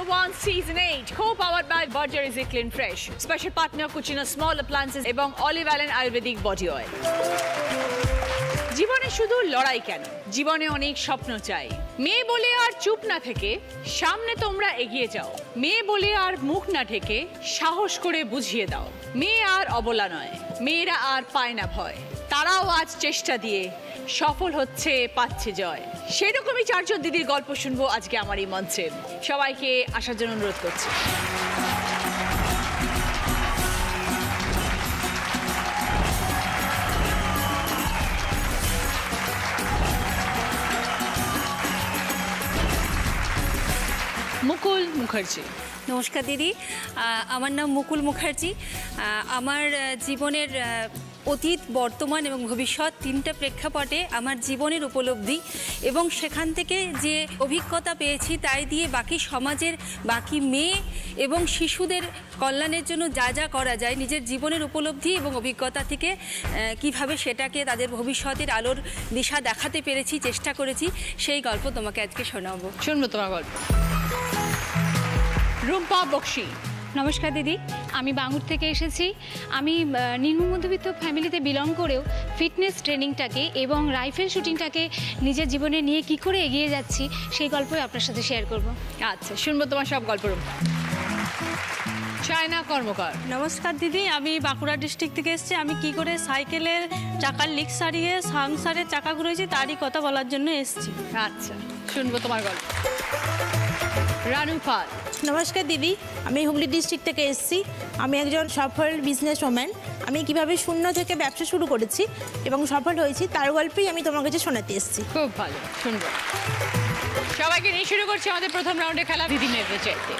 One Season 8, co-powered by Berger Easy Clean Fresh. Special partner Cucina Small Appliances এবং Olive Allen Ayurvedic Body Oil. জীবনে শুধু লড়াই কেন, জীবনে অনেক স্বপ্ন চাই। মেয়ে বলে আর চুপ না থেকে সামনে তোমরা এগিয়ে যাও। মেয়ে বলে আর মুখ না ঢেকে সাহস করে বুঝিয়ে দাও। মেয়ে আর অবলা নয়, মেয়েরা আর পায় না ভয়। তারাও আজ চেষ্টা দিয়ে সফল হচ্ছে, পাচ্ছে জয়। সেরকমই চারজন দিদির গল্প শুনবো আজকে আমার এই মঞ্চে। সবাইকে আসার জন্য অনুরোধ করছি। মুকুল মুখার্জি। নমস্কার দিদি, আমার নাম মুকুল মুখার্জি। আমার জীবনের অতীত, বর্তমান এবং ভবিষ্যৎ তিনটা প্রেক্ষাপটে আমার জীবনের উপলব্ধি এবং সেখান থেকে যে অভিজ্ঞতা পেয়েছি তাই দিয়ে বাকি সমাজের বাকি মেয়ে এবং শিশুদের কল্যাণের জন্য যা যা করা যায়, নিজের জীবনের উপলব্ধি এবং অভিজ্ঞতা থেকে কিভাবে সেটাকে তাদের ভবিষ্যতের আলোর দিশা দেখাতে পেরেছি, চেষ্টা করেছি, সেই গল্প তোমাকে আজকে শোনাবো। শুনবো তোমার গল্প। রুম্পা বক্সি। নমস্কার দিদি, আমি বাঙুর থেকে এসেছি। আমি নিম্ন মধ্যবিত্ত ফ্যামিলিতে বিলং করেও ফিটনেস ট্রেনিংটাকে এবং রাইফেল শুটিংটাকে নিজের জীবনে নিয়ে কি করে এগিয়ে যাচ্ছি সেই গল্পই আপনার সাথে শেয়ার করব। আচ্ছা, শুনবো তোমার সব গল্প। রুম্পা। চায়না কর্মকার। নমস্কার দিদি, আমি বাঁকুড়া ডিস্ট্রিক্ট থেকে এসেছি। আমি কি করে সাইকেলের চাকার লিক সারিয়ে সংসারের চাকা ঘুরেছি তারই কথা বলার জন্য এসেছি। আচ্ছা, শুনবো তোমার গল্প। রানু পাল। নমস্কার দিদি, আমি হুগলি ডিস্ট্রিক্ট থেকে এসেছি। আমি একজন সফল বিজনেস ওম্যান। আমি কিভাবে শূন্য থেকে ব্যবসা শুরু করেছি এবং সফল হয়েছি তার গল্পই আমি তোমার কাছে শোনাতে এসেছি। খুব ভালো, শুনবো। সবাইকে নিয়ে শুরু করছি আমাদের প্রথম রাউন্ডে খেলা দিদি নেতৃত্বে চাইতে।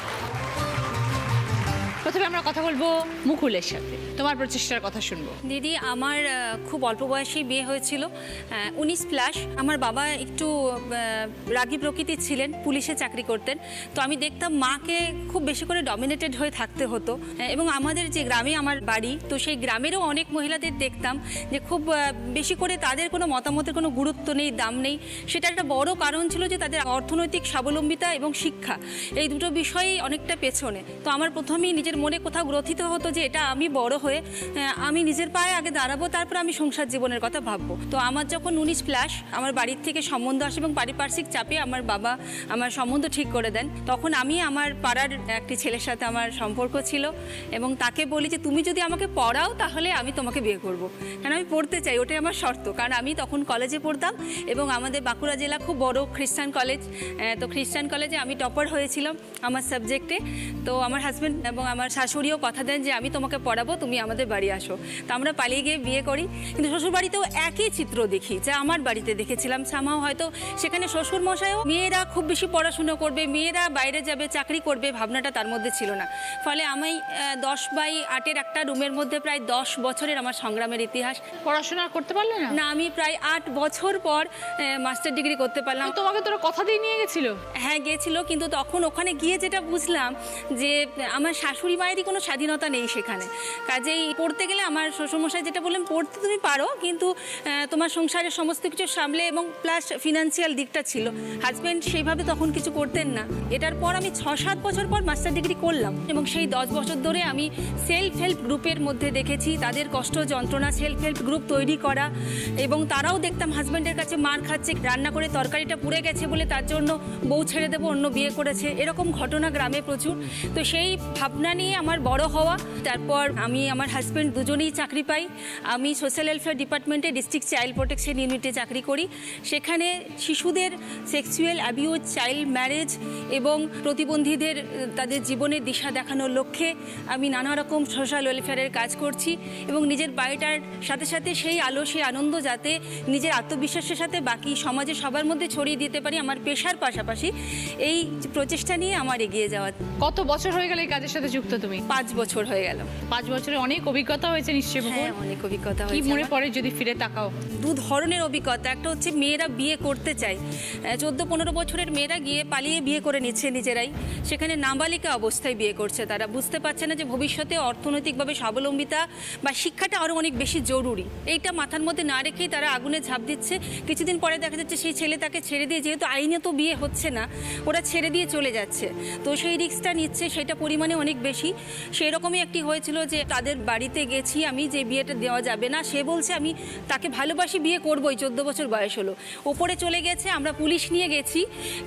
প্রথমে আমরা কথা বলবো মুকুলের সাথে, তোমার প্রচেষ্টার কথা শুনবো। দিদি, আমার খুব অল্প বয়সেই বিয়ে হয়েছিল, 19+। আমার বাবা একটু রাগী প্রকৃতির ছিলেন, পুলিশে চাকরি করতেন। তো আমি দেখতাম মাকে খুব বেশি করে ডমিনেটেড হয়ে থাকতে হতো। এবং আমাদের যে গ্রামে আমার বাড়ি, তো সেই গ্রামেরও অনেক মহিলাদের দেখতাম যে খুব বেশি করে তাদের কোনো মতামতের কোনো গুরুত্ব নেই, দাম নেই। সেটা একটা বড় কারণ ছিল যে তাদের অর্থনৈতিক স্বাবলম্বিতা এবং শিক্ষা, এই দুটো বিষয়েই অনেকটা পেছনে। তো আমার প্রথমেই নিজের মনে কোথাও গ্রথিত হতো যে এটা আমি বড় হয়ে আমি নিজের পায়ে আগে দাঁড়াবো, তারপর আমি সংসার জীবনের কথা ভাববো। তো আমার যখন 19+, আমার বাড়ির থেকে সম্বন্ধ আসে এবং পারিপার্শ্বিক চাপে আমার বাবা আমার সম্বন্ধ ঠিক করে দেন। তখন আমি আমার পাড়ার একটি ছেলের সাথে আমার সম্পর্ক ছিল এবং তাকে বলি যে তুমি যদি আমাকে পড়াও তাহলে আমি তোমাকে বিয়ে করব। কারণ আমি পড়তে চাই, ওটাই আমার শর্ত। কারণ আমি তখন কলেজে পড়তাম এবং আমাদের বাঁকুড়া জেলা খুব বড় খ্রিস্টান কলেজ। তো খ্রিস্টান কলেজে আমি টপার হয়েছিলাম আমার সাবজেক্টে। তো আমার হাজব্যান্ড এবং আমার শাশুড়িও কথা দেন যে আমি তোমাকে পড়াবো, তুমি আমাদের বাড়ি আসো। তো আমরা পালিয়ে গিয়ে বিয়ে করি। কিন্তু শ্বশুর বাড়িতেও একই চিত্র দেখি যা আমার বাড়িতে দেখেছিলাম। সামাও হয়তো সেখানে শ্বশুর মশাইও মেয়েরা খুব বেশি পড়াশুনো করবে, মেয়েরা বাইরে যাবে, চাকরি করবে, ভাবনাটা তার মধ্যে ছিল না। ফলে আমি 10/8 একটা রুমের মধ্যে প্রায় 10 বছরের আমার সংগ্রামের ইতিহাস। পড়াশোনা করতে পারলে না? না, আমি প্রায় 8 বছর পর মাস্টার ডিগ্রি করতে পারলাম। তোমাকে তোরা কথা দিয়ে নিয়ে গেছিল? হ্যাঁ, গিয়েছিল। কিন্তু তখন ওখানে গিয়ে যেটা বুঝলাম যে আমার শাশুড়ি মায়েরই কোনো স্বাধীনতা নেই সেখানে। কাজেই পড়তে গেলে আমার শ্বশুরমশাই যেটা বললেন, পড়তে তুমি পারো কিন্তু তোমার সংসারের সমস্ত কিছু সামলে এবং প্লাস ফিনান্সিয়াল দিকটা ছিল। হাজব্যান্ড সেইভাবে তখন কিছু করতেন না। এটার পর আমি 6-7 বছর পর মাস্টার ডিগ্রি করলাম এবং সেই 10 বছর ধরে আমি সেলফ হেল্প গ্রুপের মধ্যে দেখেছি তাদের কষ্ট যন্ত্রণা, সেলফ হেল্প গ্রুপ তৈরি করা। এবং তারাও দেখতাম হাজব্যান্ডের কাছে মার খাচ্ছে, রান্না করে তরকারিটা পুড়ে গেছে বলে তার জন্য বউ ছেড়ে দেবো, অন্য বিয়ে করেছে, এরকম ঘটনা গ্রামে প্রচুর। তো সেই ভাবনা নিয়ে আমার বড় হওয়া। তারপর আমি আমার হাজব্যান্ড দুজনেই চাকরি পাই। আমি সোশ্যাল ওয়েলফেয়ার ডিপার্টমেন্টে ডিস্ট্রিক্ট চাইল্ড প্রোটেকশন ইউনিটে চাকরি করি। সেখানে শিশুদের সেক্সুয়াল অ্যাবিউজ, চাইল্ড ম্যারেজ এবং প্রতিবন্ধীদের তাদের জীবনের দিশা দেখানোর লক্ষ্যে আমি নানা রকম সোশ্যাল ওয়েলফেয়ারের কাজ করছি এবং নিজের বাড়িটার সাথে সাথে সেই আলো, সেই আনন্দ যাতে নিজের আত্মবিশ্বাসের সাথে বাকি সমাজের সবার মধ্যে ছড়িয়ে দিতে পারি আমার পেশার পাশাপাশি, এই প্রচেষ্টা নিয়ে আমার এগিয়ে যাওয়া। কত বছর হয়ে গেল এই কাজের সাথে যুক্ত? যুক্ত তুমি? 5 বছর হয়ে গেল। 5 বছরে অনেক অভিজ্ঞতা হয়েছে নিশ্চয়ই মুকুল? হ্যাঁ, অনেক অভিজ্ঞতা কি হয়েছে মনে আমার। পড়ে যদি ফিরে তাকাও? দু ধরনের অভিজ্ঞতা। একটা হচ্ছে মেয়েরা বিয়ে করতে চায়, 14-15 বছরের মেয়েরা গিয়ে পালিয়ে বিয়ে করে নিচ্ছে নিজেরাই, সেখানে নাবালিকা অবস্থায় বিয়ে করছে। তারা বুঝতে পারছে না যে ভবিষ্যতে অর্থনৈতিকভাবে স্বাবলম্বিতা বা শিক্ষাটা আরও অনেক বেশি জরুরি। এইটা মাথার মধ্যে না রেখেই তারা আগুনে ঝাঁপ দিচ্ছে। কিছুদিন পরে দেখা যাচ্ছে সেই ছেলে তাকে ছেড়ে দিয়ে, যেহেতু আইনে তো বিয়ে হচ্ছে না, ওরা ছেড়ে দিয়ে চলে যাচ্ছে। তো সেই রিস্কটা নিচ্ছে, সেটা পরিমাণে অনেক বেশি। সেই রকমই একটি হয়েছিল যে তাদের বাড়িতে গেছি আমি, যে বিয়েটা দেওয়া যাবে না, সে বলছে আমি তাকে ভালোবাসি, বিয়ে করবোই, 14 বছর বয়স হলো। ওপরে চলে গেছে, আমরা পুলিশ নিয়ে গেছি,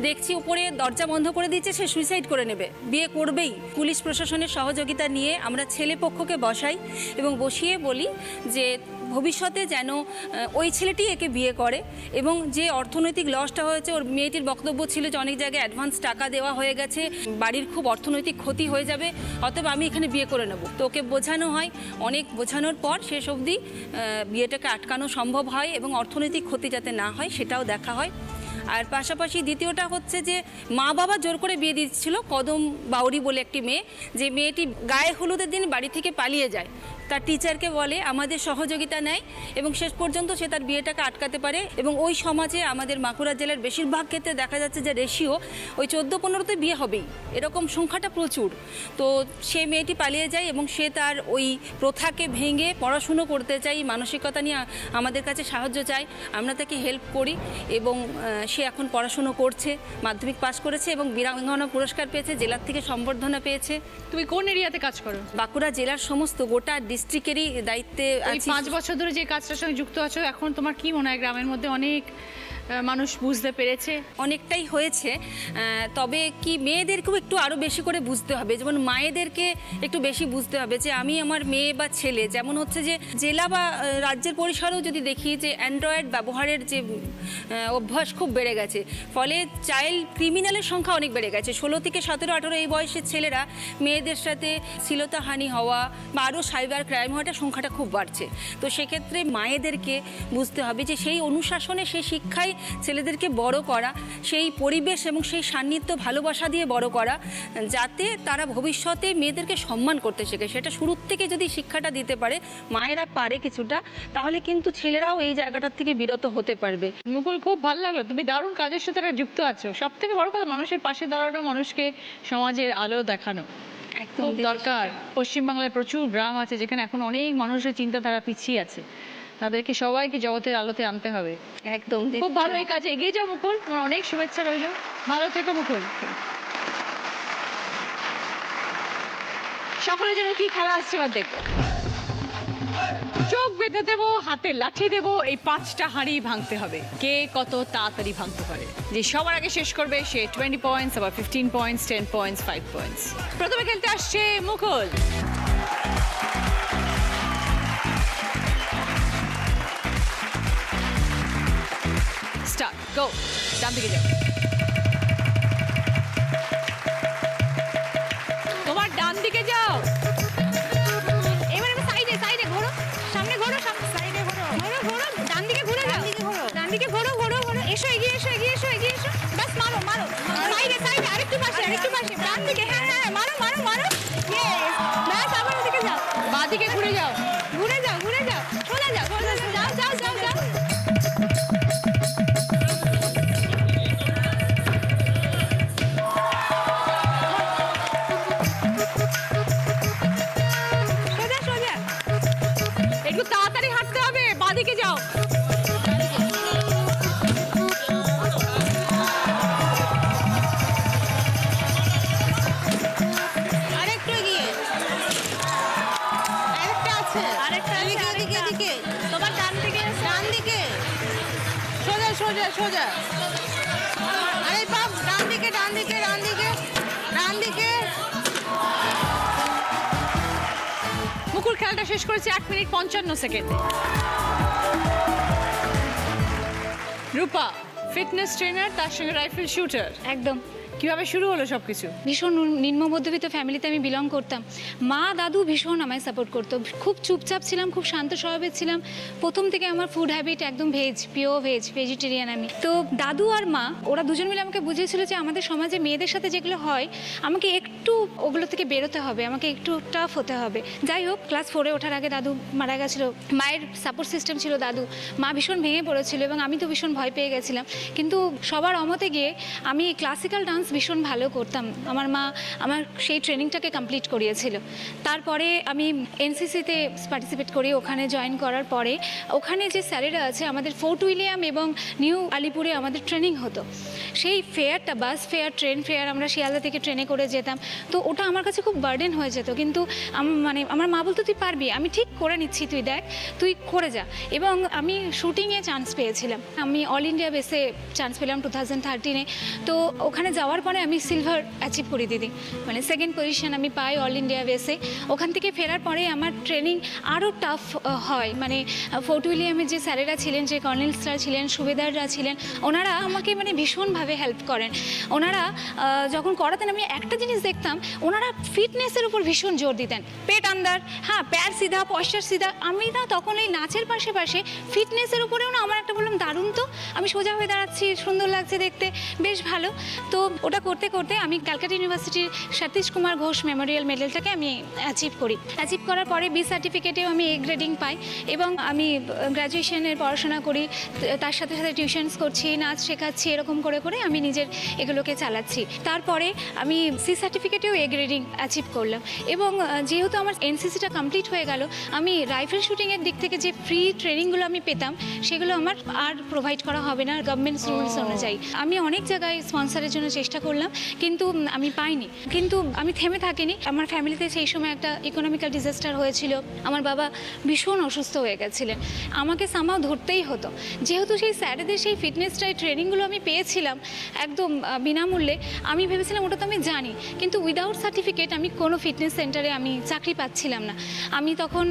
দেখছি ওপরে দরজা বন্ধ করে দিচ্ছে, সে সুইসাইড করে নেবে, বিয়ে করবেই। পুলিশ প্রশাসনের সহযোগিতা নিয়ে আমরা ছেলে পক্ষকে বসাই এবং বসিয়ে বলি যে ভবিষ্যতে যেন ওই ছেলেটি একে বিয়ে করে, এবং যে অর্থনৈতিক লসটা হয়েছে, ওর মেয়েটির বক্তব্য ছিল যে অনেক জায়গায় অ্যাডভান্স টাকা দেওয়া হয়ে গেছে, বাড়ির খুব অর্থনৈতিক ক্ষতি হয়ে যাবে, অতএব আমি এখানে বিয়ে করে নেব। তো ওকে বোঝানো হয়, অনেক বোঝানোর পর শেষ অবধি বিয়েটাকে আটকানো সম্ভব হয় এবং অর্থনৈতিক ক্ষতি যাতে না হয় সেটাও দেখা হয়। আর পাশাপাশি দ্বিতীয়টা হচ্ছে যে মা বাবা জোর করে বিয়ে দিচ্ছিল। কদম বাউরি বলে একটি মেয়ে, যে মেয়েটি গায়ে হলুদের দিন বাড়ি থেকে পালিয়ে যায়, তার টিচারকে বলে, আমাদের সহযোগিতা নেয় এবং শেষ পর্যন্ত সে তার বিয়েটাকে আটকাতে পারে। এবং ওই সমাজে আমাদের বাঁকুড়া জেলার বেশিরভাগ ক্ষেত্রে দেখা যাচ্ছে যে রেশিও ওই 14-15তে বিয়ে হবেই, এরকম সংখ্যাটা প্রচুর। তো সে মেয়েটি পালিয়ে যায় এবং সে তার ওই প্রথাকে ভেঙে পড়াশুনো করতে চাই, মানসিকতা নিয়ে আমাদের কাছে সাহায্য চায়, আমরা তাকে হেল্প করি এবং সে এখন পড়াশুনো করছে, মাধ্যমিক পাস করেছে এবং বীরাঙ্গনা পুরস্কার পেয়েছে, জেলার থেকে সম্বর্ধনা পেয়েছে। তুমি কোন এরিয়াতে কাজ করো? বাঁকুড়া জেলার সমস্ত গোটা ডিস্ট্রিক্টেরই দায়িত্বে এই আছি। 5 বছর ধরে যে কাজটার সঙ্গে যুক্ত আছো, এখন তোমার কি মনে হয় গ্রামের মধ্যে অনেক মানুষ বুঝতে পেরেছে? অনেকটাই হয়েছে, তবে কি মেয়েদেরকেও একটু আরও বেশি করে বুঝতে হবে, যেমন মায়েদেরকে একটু বেশি বুঝতে হবে যে আমি আমার মেয়ে বা ছেলে, যেমন হচ্ছে যে জেলা বা রাজ্যের পরিসরেও যদি দেখি যে অ্যান্ড্রয়েড ব্যবহারের যে অভ্যাস খুব বেড়ে গেছে, ফলে চাইল্ড ক্রিমিনালের সংখ্যা অনেক বেড়ে গেছে। 16 থেকে 17-18 এই বয়সের ছেলেরা মেয়েদের সাথে শ্লীলতাহানি হওয়া বা আরও সাইবার ক্রাইম হওয়াটা সংখ্যাটা খুব বাড়ছে। তো সেক্ষেত্রে মায়েদেরকে বুঝতে হবে যে সেই অনুশাসনে, সেই শিক্ষায় ছেলেদেরকে বড় করা, সেই পরিবেশ এবং সেই সান্নিধ্য ভালোবাসা দিয়ে বড় করা, যাতে তারা ভবিষ্যতে মেয়েদেরকে সম্মান করতে শেখে। সেটা শুরুর থেকে যদি শিক্ষাটা দিতে পারে, মায়েরা পারে কিছুটা, তাহলে কিন্তু ছেলেরাও এই জায়গাটার থেকে বিরত হতে পারবে। মুকুল, খুব ভালো লাগলো, তুমি দারুণ কাজের সাথে যুক্ত আছো। সব থেকে বড় কথা, মানুষের পাশে দাঁড়ানো, মানুষকে সমাজের আলো দেখানো খুব দরকার। পশ্চিমবাংলায় প্রচুর গ্রাম আছে যেখানে এখন অনেক মানুষের চিন্তাধারা পিছিয়ে আছে, তাদেরকে সবাইকে জগতের আলোতে আনতে হবে। একদম খুব ভালো এই কাজে এগিয়ে যাও মুকুল, তোমার অনেক শুভেচ্ছা রইল, ভালো থেকো মুকুল। সকলের জন্য কি খেলা আসছে এবার দেখো। চোখ বেঁধে দেবো, হাতে লাঠি দেবো, এই 5টা হাঁড়ি ভাঙতে হবে। কে কত তাড়াতাড়ি ভাঙতে পারে, যে সবার আগে শেষ করবে সে 20 পয়েন্টস, আবার 15 পয়েন্টস, 10 পয়েন্টস, 5 পয়েন্টস। প্রথমে খেলতে আসছে মুকুল। স্টার্ট, গো। ডান দিকে যাও, তোমার ডান দিকে যাও। এবার সাইডে সাইডে ঘোরো, সামনে ঘোরো, সাইডে ঘোরো, ঘোরো ঘোরো, ডান দিকে ঘুরে যাও, ডান দিকে ঘোরো ঘোরো ঘোরো, এসো, এগিয়ে এসো, এগিয়ে এসো, এগিয়ে এসো, বাস মারো মারো, সাইডে সাইডে, আরেকটু পাশে, আরেকটু পাশে, ডান দিকে, হ্যাঁ হ্যাঁ, মারো মারো মারো, ইয়েস, বাস আবার ওদিকে যাও, বাঁ দিকে ঘুরে যাও, ঘুরে যাও, ঘুরে যাও, চলে যাও, চলে যাও, যাও যাও যাও যাও। সোজা সোজা, একটু তাড়াতাড়ি হাঁটতে হবে, বাঁ দিকে যাও। আরেকটু এগিয়ে, আরেকটা আছে, আরেকটা আছে, এদিকে, এদিকে, আরেকটা। এদিকে, তোমার ডান দিকে, ডান দিকে, সোজা সোজা সোজা, আরে বাপ, ডান দিকে, ডান দিকে, ডান দিকে, ডান দিকে। মুকুল খেলাটা শেষ করেছে 1 মিনিট 55 সেকেন্ডে। রূপা ফিটনেস ট্রেনার, তার সঙ্গে রাইফেল শুটার, একদম। কিভাবে শুরু হলো সবকিছু? ভীষণ নিম্ন মধ্যবিত্ত ফ্যামিলিতে আমি বিলং করতাম। মা দাদু ভীষণ আমায় সাপোর্ট করতো, খুব চুপচাপ ছিলাম, খুব শান্ত স্বভাবের ছিলাম। প্রথম থেকে আমার ফুড হ্যাবিট একদম ভেজ, পিওর ভেজ, ভেজিটেরিয়ান আমি। তো দাদু আর মা ওরা দুজন মিলে আমাকে বুঝিয়েছিল যে আমাদের সমাজে মেয়েদের সাথে যেগুলো হয় আমাকে একটু একটু ওগুলো থেকে বেরোতে হবে, আমাকে একটু টাফ হতে হবে। যাই হোক, ক্লাস 4-এ ওঠার আগে দাদু মারা গেছিলো। মায়ের সাপোর্ট সিস্টেম ছিল দাদু, মা ভীষণ ভেঙে পড়েছিল এবং আমি তো ভীষণ ভয় পেয়ে গেছিলাম। কিন্তু সবার অমতে গিয়ে আমি ক্লাসিক্যাল ডান্স ভীষণ ভালো করতাম। আমার মা আমার সেই ট্রেনিংটাকে কমপ্লিট করিয়েছিল। তারপরে আমি এনসিসিতে পার্টিসিপেট করি। ওখানে জয়েন করার পরে ওখানে যে স্যারেরা আছে, আমাদের ফোর্ট উইলিয়াম এবং নিউ আলিপুরে আমাদের ট্রেনিং হতো। সেই ফেয়ারটা, বাস ফেয়ার, ট্রেন ফেয়ার, আমরা শিয়ালদা থেকে ট্রেনে করে যেতাম। তো ওটা আমার কাছে খুব বার্ডেন হয়ে যেত। কিন্তু মানে আমার মা বলতো তুই পারবি, আমি ঠিক করে নিচ্ছি, তুই দেখ, তুই করে যা। এবং আমি শুটিংয়ে চান্স পেয়েছিলাম। আমি অল ইন্ডিয়া বেসে চান্স পেলাম 2013-এ। তো ওখানে যাওয়ার পরে আমি সিলভার অ্যাচিভ করি দিদি, মানে 2nd পজিশন আমি পাই অল ইন্ডিয়া বেসে। ওখান থেকে ফেরার পরে আমার ট্রেনিং আরও টাফ হয়। মানে ফোর্ট উইলিয়ামের যে স্যারেরা ছিলেন, যে কর্নেল স্যার ছিলেন, সুবেদাররা ছিলেন, ওনারা আমাকে মানে ভীষণভাবে হেল্প করেন। ওনারা যখন করাতেন আমি একটা জিনিস দেখতাম, ওনারা ফিটনেসের উপর ভীষণ জোর দিতেন। পেট আন্দার, হ্যাঁ, প্যার সিধা, পশ্চার সিধা। আমি না তখন এই নাচের পাশে পাশে ফিটনেসের উপরেও না আমার একটা বললাম দারুণ, তো আমি সোজা হয়ে দাঁড়াচ্ছি, সুন্দর লাগছে দেখতে, বেশ ভালো। তো ওটা করতে করতে আমি ক্যালকাটা ইউনিভার্সিটির সতীশ কুমার ঘোষ মেমোরিয়াল মেডেলটাকে আমি অ্যাচিভ করি। অ্যাচিভ করার পরে বি সার্টিফিকেটেও আমি A গ্রেডিং পাই এবং আমি গ্র্যাজুয়েশনের পড়াশোনা করি, তার সাথে সাথে টিউশনস করছি, নাচ শেখাচ্ছি, এরকম করে করে আমি নিজের এগুলোকে চালাচ্ছি। তারপরে আমি সি সার্টিফিকেটেও A গ্রেডিং অ্যাচিভ করলাম। এবং যেহেতু আমার এনসিসিটা কমপ্লিট হয়ে গেল, আমি রাইফেল শুটিংয়ের দিক থেকে যে ফ্রি ট্রেনিংগুলো আমি পেতাম সেগুলো আমার আর প্রোভাইড করা হবে না গভর্নমেন্ট রুলস অনুযায়ী। আমি অনেক জায়গায় স্পন্সরের জন্য চেষ্টা করলাম, কিন্তু আমি পাইনি। কিন্তু আমি থেমে থাকিনি। আমার ফ্যামিলিতে সেই সময় একটা ইকোনমিক্যাল ডিজাস্টার হয়েছিল। আমার বাবা ভীষণ অসুস্থ হয়ে গেছিলেন। আমাকে সামাও ধরতেই হতো। যেহেতু সেই স্যারেদের সেই ফিটনেসটাই ট্রেনিংগুলো আমি পেয়েছিলাম একদম বিনামূল্যে, আমি ভেবেছিলাম ওটা তো আমি জানি, কিন্তু উইদাউট সার্টিফিকেট আমি কোনো ফিটনেস সেন্টারে আমি চাকরি পাচ্ছিলাম না। আমি তখন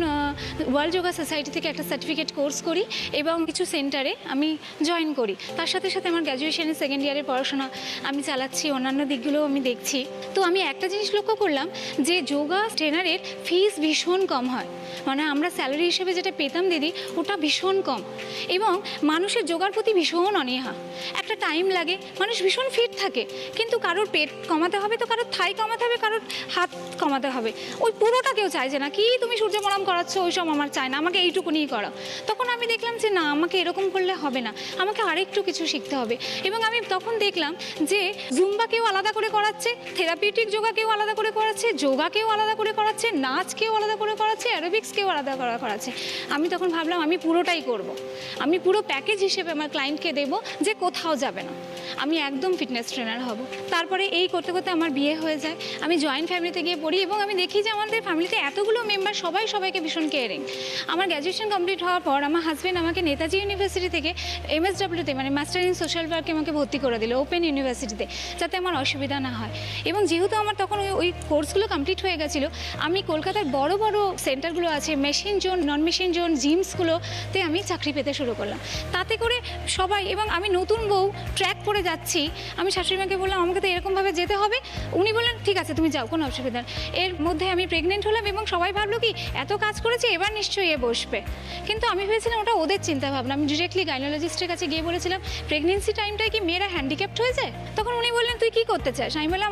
ওয়ার্ল্ড যোগা সোসাইটি থেকে একটা সার্টিফিকেট কোর্স করি এবং কিছু সেন্টারে আমি জয়েন করি। তার সাথে সাথে আমার গ্র্যাজুয়েশনের 2nd ইয়ারের পড়াশোনা আমি চালাচ্ছি, অন্যান্য দিকগুলোও আমি দেখছি। তো আমি একটা জিনিস লক্ষ্য করলাম যে যোগা ট্রেনারের ফিস ভীষণ কম হয়। মানে আমরা স্যালারি হিসেবে যেটা পেতাম দিদি, ওটা ভীষণ কম। এবং মানুষের যোগার প্রতি ভীষণ অনীহা। একটা টাইম লাগে, মানুষ ভীষণ ফিট থাকে, কিন্তু কারোর পেট কমাতে হবে, তো কারোর থাই কমাতে হবে, কারোর হাত কমাতে হবে। ওই পুরোটা কেউ চাইছে না। কি তুমি সূর্য প্রণাম করাচ্ছ, ওইসব আমার চাই না, আমাকে এইটুকুনিই করো। তখন আমি দেখলাম যে না, আমাকে এরকম করলে হবে না, আমাকে আরেকটু কিছু শিখতে হবে। এবং আমি তখন দেখলাম যে জুম্বাকেও আলাদা করে করাচ্ছে, থেরাপিউটিক যোগাকেও আলাদা করে করাচ্ছে, যোগাকেও আলাদা করে করাচ্ছে, নাচকেও আলাদা করে করাচ্ছে, অ্যারোবিক্সকেও আলাদা করে করাচ্ছে। আমি তখন ভাবলাম আমি পুরোটাই করব। আমি পুরো প্যাকেজ হিসেবে আমার ক্লায়েন্টকে দেবো, যে কোথাও যাবে না, আমি একদম ফিটনেস ট্রেনার হব। তারপরে এই করতে করতে আমার বিয়ে হয়ে যায়। আমি জয়েন্ট ফ্যামিলিতে গিয়ে পড়ি এবং আমি দেখি যে আমাদের ফ্যামিলিতে এতগুলো মেম্বার, সবাইকে ভীষণ কেয়ারিং। আমার গ্র্যাজুয়েশন কমপ্লিট হওয়ার পর আমার হাজব্যান্ড আমাকে নেতাজি ইউনিভার্সিটি থেকে MSWতে মানে মাস্টার ইন সোশ্যাল ওয়ার্কে আমাকে ভর্তি করে দিল, ওপেন ইউনিভার্সিটিতে, যাতে আমার অসুবিধা না হয়। এবং যেহেতু আমার তখন ওই কোর্সগুলো কমপ্লিট হয়ে গেছিলো, আমি কলকাতার বড় বড় সেন্টারগুলো আছে, মেশিন জোন, নন মেশিন জোন, জিমসগুলোতে আমি চাকরি পেতে শুরু করলাম। তাতে করে সবাই, এবং আমি নতুন বউ ট্র্যাক করে যাচ্ছি। আমি শাশুড়িমাকে বললাম আমাকে তো এরকমভাবে যেতে হবে। উনি বললেন ঠিক আছে তুমি যাও, কোনো অসুবিধা নেই। এর মধ্যে আমি প্রেগনেন্ট হলাম এবং সবাই ভাবলো কি এত কাজ করেছে, এবার নিশ্চয়ই এ বসবে। কিন্তু আমি ভেবেছিলাম ওটা ওদের চিন্তা ভাবনা। আমি ডিরেক্টলি গাইনোলজিস্টের কাছে গিয়ে বলেছিলাম প্রেগনেন্সি টাইমটায় কি মেয়েরা হ্যান্ডিক্যাপ্ট হয়ে যায়? তখন উনি বললেন তুই কি করতে চাস? আমি বললাম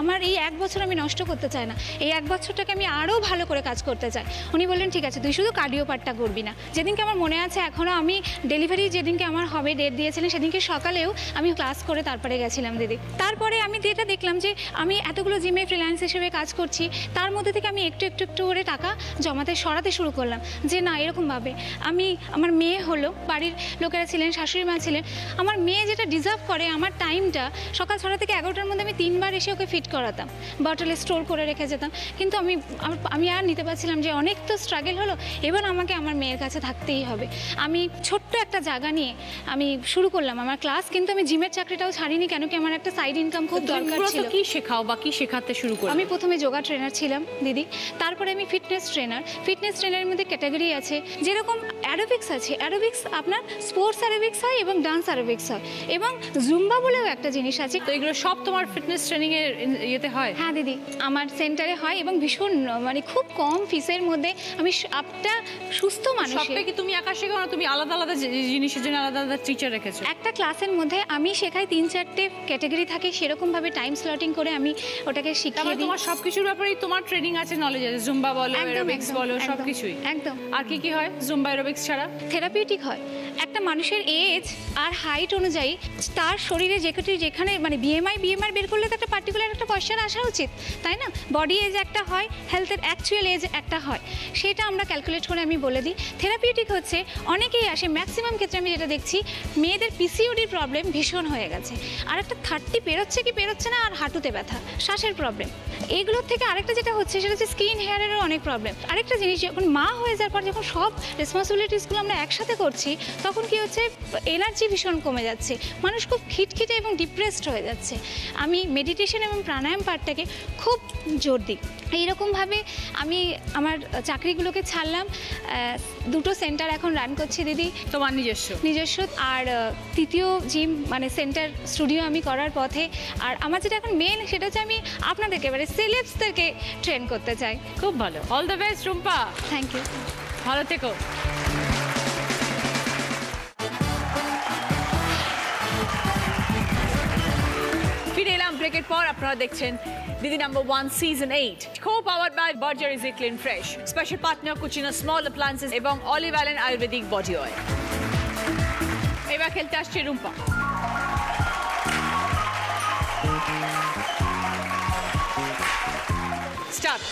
আমার এই 1 বছর আমি নষ্ট করতে চাই না, এই 1 বছরটাকে আমি আরও ভালো করে কাজ করতে চাই। উনি বললেন ঠিক আছে, তুই শুধু কার্ডিও পার্টটা করবি না। যেদিনকে আমার মনে আছে এখনও, আমি ডেলিভারি যেদিনকে আমার হবে ডেট দিয়েছিলেন, সেদিনকে সকালেও আমি ক্লাস করে তারপরে গেছিলাম দিদি। তারপরে আমি যেটা দেখলাম যে আমি এতগুলো জিমে ফ্রিল্যান্স হিসেবে কাজ করছি, তার মধ্যে থেকে আমি একটু করে টাকা সরাতে শুরু করলাম যে না, এরকমভাবে আমার মেয়ে হলো, বাড়ির লোকেরা ছিলেন, শাশুড়ি মা ছিলেন, আমার মেয়ে যেটা ডিজার্ভ করে, আমার টাইমটা সকাল 6টা থেকে 11টার মধ্যে আমি 3 বার এসে ওকে ফিট করাতাম, বটলে স্টোর করে রেখে যেতাম। কিন্তু আমি আর নিতে পারছিলাম যে অনেক তো স্ট্রাগল হলো, এবার আমাকে আমার মেয়ের কাছে থাকতেই হবে। আমি ছোট্ট একটা জায়গা নিয়ে আমি শুরু করলাম আমার ক্লাস, কিন্তু আমি জিমের চাকরিটাও ছাড়িনি, কেন কি আমার একটা সাইড ইনকাম খুব দরকার ছিল। কি শেখাও বা কি শেখাতে শুরু করো? আমি প্রথমে যোগা যোগা ট্রেনার ছিলাম দিদি, তারপরে আমি ফিটনেস ট্রেনারের মধ্যে ক্যাটাগরি আছে, যেরকম অ্যারোবিক্স আছে, অ্যারোবিক্স আপনার স্পোর্টস অ্যারোবিক্স হয় এবং ডান্স অ্যারোবিক্স হয়, এবং জুম্বা বলেও একটা জিনিস আছে। তো এগুলো সব তোমার ফিটনেস ট্রেনিং এর ইয়েতে হয়? হ্যাঁ দিদি, আমার সেন্টারে হয় এবং ভীষণ মানে খুব কম ফিসের মধ্যে আমি একটা সুস্থ মানুষ। সবটা কি তুমি একা শেখাও না তুমি আলাদা আলাদা জিনিসের জন্য আলাদা আলাদা টিচার রেখেছো? একটা ক্লাসের মধ্যে আমি শেখাই 3-4টে ক্যাটাগরি থাকে, সেরকমভাবে টাইম স্লটিং করে আমি ওটাকে শিখিয়ে দিই। তোমার সবকিছুর ব্যাপারেই তোমার ট্রেনিং আছে, নলেজ আছে, জুম্বা বলো, একদম, অ্যারোবিক্স একদম, বলো, একদম, সবকিছুই। একদম। আর কি কি হয় জুম্বা অ্যারোবিক্স ছাড়া? থেরাপিউটিক হয়। একটা মানুষের এজ আর হাইট অনুযায়ী তার শরীরে যেখানে মানে বিএমআই বের করলে তো একটা পার্টিকুলার একটা কোয়েশ্চেন আসা উচিত, তাই না? বডি এজ একটা হয়, হেলথের অ্যাকচুয়াল এজ একটা হয়, সেটা আমরা ক্যালকুলেট করে আমি বলে দিই। থেরাপিউটিক হচ্ছে অনেকেই আসে, ম্যাক্সিমাম ক্ষেত্রে আমি যেটা দেখছি মেয়েদের পিসিওডির প্রবলেম ভীষণ হয়ে গেছে, আর একটা 30 পেরোচ্ছে না, আর হাঁটুতে ব্যথা, শ্বাসের প্রবলেম, এইগুলোর থেকে আরেকটা যেটা হচ্ছে সেটা হচ্ছে স্কিন হেয়ারেরও অনেক প্রবলেম। আরেকটা জিনিস, যখন মা হয়ে যাওয়ার পর যখন সব রেসপন্সিবিলিটিসগুলো আমরা একসাথে করছি, তখন কি হচ্ছে এনার্জি ভীষণ কমে যাচ্ছে, মানুষ খুব খিটখিটে এবং ডিপ্রেসড হয়ে যাচ্ছে। আমি মেডিটেশন এবং প্রাণায়াম পার্টটাকে খুব জোর দিই। এইরকমভাবে আমি আমার চাকরিগুলোকে ছাড়লাম, 2টো সেন্টার এখন রান করছি দিদি, তোমার নিজস্ব। আর তৃতীয় জিম মানে সেন্টার স্টুডিও আমি করার পথে। আর আমার যেটা এখন মেন সেটা হচ্ছে আমি আপনাদেরকে এবারে সেলেবসদেরকে ট্রেন করতে চাই। খুব ভালো, all the best Rumpa, thank you, ভালো থেকো। ফিরে এলাম ব্রেকের পর, আপনারা দেখছেন Didi number 1 season 8, co-powered by Berger Easy Clean Fresh, special partner Cucina Small Appliances এবং Olive Island Ayurvedic body oil. এবার খেলতে আসছে রুম্পা। স্টার্ট।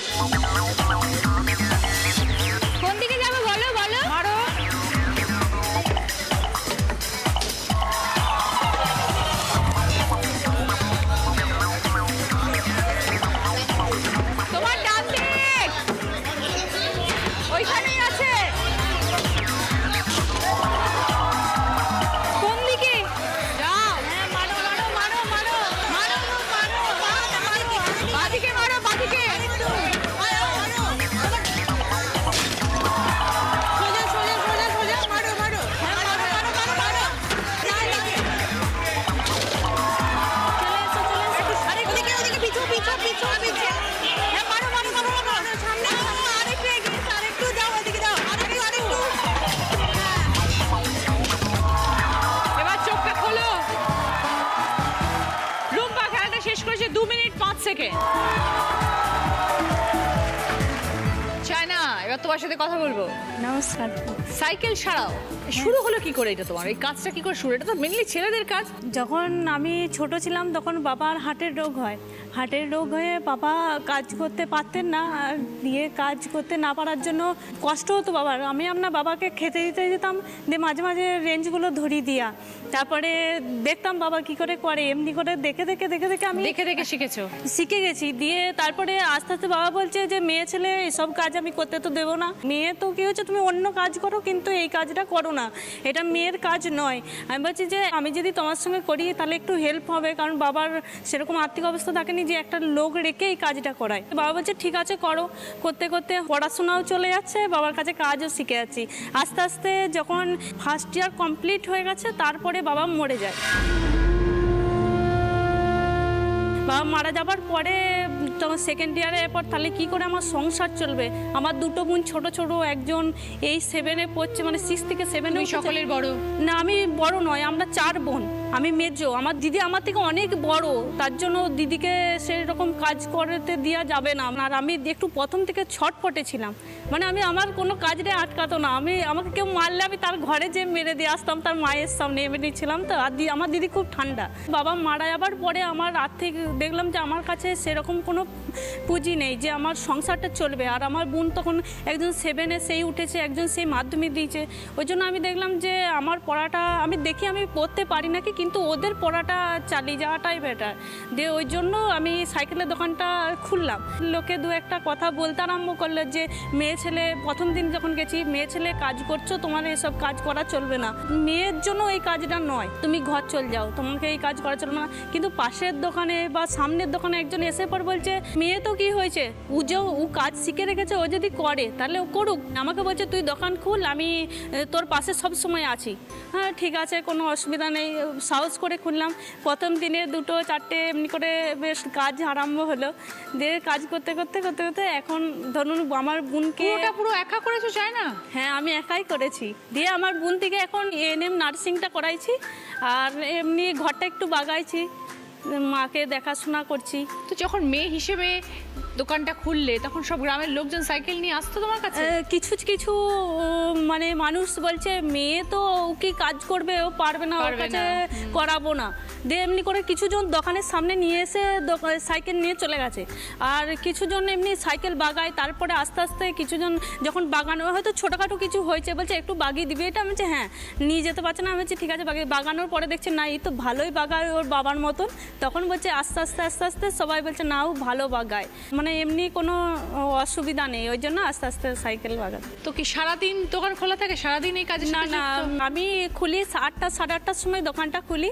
কোন দিকে যাবো বলো বলো? মারো। তোমার ডান দিক ওইখানেই আছে। কোন দিকে? যাও। মারো মারো মারো মারো মারো মারো মারো, বাদিকে মারো, বাদিকে। এবার চোখটা খোলো। রুম্পা খেলাটা শেষ করেছে 2 মিনিট 5 সেকেন্ড। চায়না, এবার তোমার সাথে কথা বলবো। নমস্কার। সাইকেল ছাড়াও শুরু হলো কি করে এটা? তোমার এই কাজটা কি করে শুরু? এটা তো মেনলি ছেলেদের কাজ। যখন আমি ছোট ছিলাম তখন বাবার হার্টের রোগ হয়। হার্টের রোগ হয়ে বাবা কাজ করতে পারতেন না, আর দিয়ে কাজ করতে না পারার জন্য কষ্ট হতো বাবার। আমি আপনার বাবাকে খেতে দিতে যেতাম, দিয়ে মাঝে মাঝে রেঞ্জগুলো ধরিয়ে দিয়া, তারপরে দেখতাম বাবা কি করে করে, এমনি করে দেখে দেখে দেখে দেখে আমি দেখে দেখে শিখেছো? শিখে গেছি। দিয়ে তারপরে আস্তে আস্তে বাবা বলছে যে মেয়ে ছেলে এসব কাজ আমি করতে তো দেবো না, মেয়ে তো কি হচ্ছে তুমি অন্য কাজ করো কিন্তু এই কাজটা করো না, এটা মেয়ের কাজ নয়। আমি বলছি যে আমি যদি তোমার সঙ্গে করি তাহলে একটু হেল্প হবে, কারণ বাবার সেরকম আর্থিক অবস্থা থাকেনি যে একটা লোক রেখে এই কাজটা করায়। বাবা বলছে ঠিক আছে করো। করতে করতে পড়াশোনাও চলে যাচ্ছে, বাবার কাছে কাজও শিখে যাচ্ছি। আস্তে আস্তে যখন ফার্স্ট ইয়ার কমপ্লিট হয়ে গেছে তারপরে বাবা মরে যায়। বাবা মারা যাবার পরে তখন সেকেন্ড ইয়ারের পর তাহলে কী করে আমার সংসার চলবে? আমার 2টো বোন ছোট ছোট, একজন এই 7-এ পড়ছে, মানে 6 থেকে 7-এ। সকলের বড় না, আমি বড় নয়, আমরা 4 বোন, আমি মেজো। আমার দিদি আমার থেকে অনেক বড়, তার জন্য দিদিকে সেরকম কাজ করতে দেওয়া যাবে না। আর আমি একটু প্রথম থেকে ছটপটে ছিলাম, মানে আমি আমার কোনো কাজটা আটকাতো না। আমাকে কেউ মারলে আমি তার ঘরে যে মেরে দিয়ে আসতাম, তার মায়ের সামনে এমনি ছিলাম তো। আর আমার দিদি খুব ঠান্ডা। বাবা মারা যাবার পরে আমার আর্থিক দেখলাম যে আমার কাছে সেরকম কোনো পুঁজি নেই যে আমার সংসারটা চলবে। আর আমার বোন তখন একজন 7-এ সেই উঠেছে, একজন সেই মাধ্যমিক দিয়েছে। ওই জন্য আমি দেখলাম যে আমার পড়াটা আমি দেখি আমি পড়তে পারি নাকি, কিন্তু ওদের পড়াটা চালিয়ে যাওয়াটাই বেটার। দিয়ে ওই জন্য আমি সাইকেলের দোকানটা খুললাম। লোকে দু একটা কথা বলতে আরম্ভ করলো যে মেয়ে ছেলে, প্রথম দিন যখন গেছি, মেয়ে ছেলে কাজ করছো, তোমার এসব কাজ করা চলবে না, মেয়ের জন্য এই কাজটা নয়, তুমি ঘর চল যাও, তোমাকে এই কাজ করা চলবে না। কিন্তু পাশের দোকানে বা সামনের দোকানে একজন এসে পর বলছে মেয়ে তো কি হয়েছে, ও কাজ শিখে রেখেছে, ও যদি করে তাহলে ও করুক। আমাকে বলছে তুই দোকান খুল, আমি তোর পাশে সব সময় আছি। হ্যাঁ ঠিক আছে, কোনো অসুবিধা নেই। সাহস করে খুললাম। প্রথম দিনে 2-4টে এমনি করে বেশ কাজ আরম্ভ হলো। দিয়ে কাজ করতে করতে করতে করতে এখন ধরুন আমার বোনকে, ওটা পুরো একা করেছো চায় না? হ্যাঁ আমি একাই করেছি। দিয়ে আমার বোন থেকে এখন এএনএম নার্সিংটা করাইছি, আর এমনি ঘরটা একটু বাগাইছি, মাকে দেখাশোনা করছি। তো যখন মেয়ে হিসেবে দোকানটা খুললে তখন সব গ্রামের লোকজন সাইকেল নিয়ে আসতো তোমার কাছে? কিছু কিছু মানে মানুষ বলছে মেয়ে তো ও কি কাজ করবে, ও পারবে না, ওর কাছে করাবো না। দিয়ে এমনি করে কিছুজন দোকানের সামনে নিয়ে এসে সাইকেল নিয়ে চলে গেছে। আর কিছুজন এমনি সাইকেল বাগায়। তারপরে আস্তে আস্তে কিছুজন যখন বাগানো, হয়তো ছোটোখাটো কিছু হয়েছে, বলছে একটু বাগিয়ে দিবি এটা। আমি বলছি হ্যাঁ, নিয়ে যেতে পারছে না। আমি বলছি ঠিক আছে বাগানোর পরে দেখছে না এই তো ভালোই বাগায় ওর বাবার মতন। তখন বলছে আস্তে আস্তে আস্তে আস্তে সবাই বলছে না ও ভালো বাগায়, মানে এমনি কোনো অসুবিধা নেই, ওই জন্য আস্তে আস্তে সাইকেল বাগায়। তো কি সারাদিন দোকান খোলা থাকে? সারাদিন এই কাজ? না না, আমি খুলি 8টা 8:30টার সময় দোকানটা খুলি,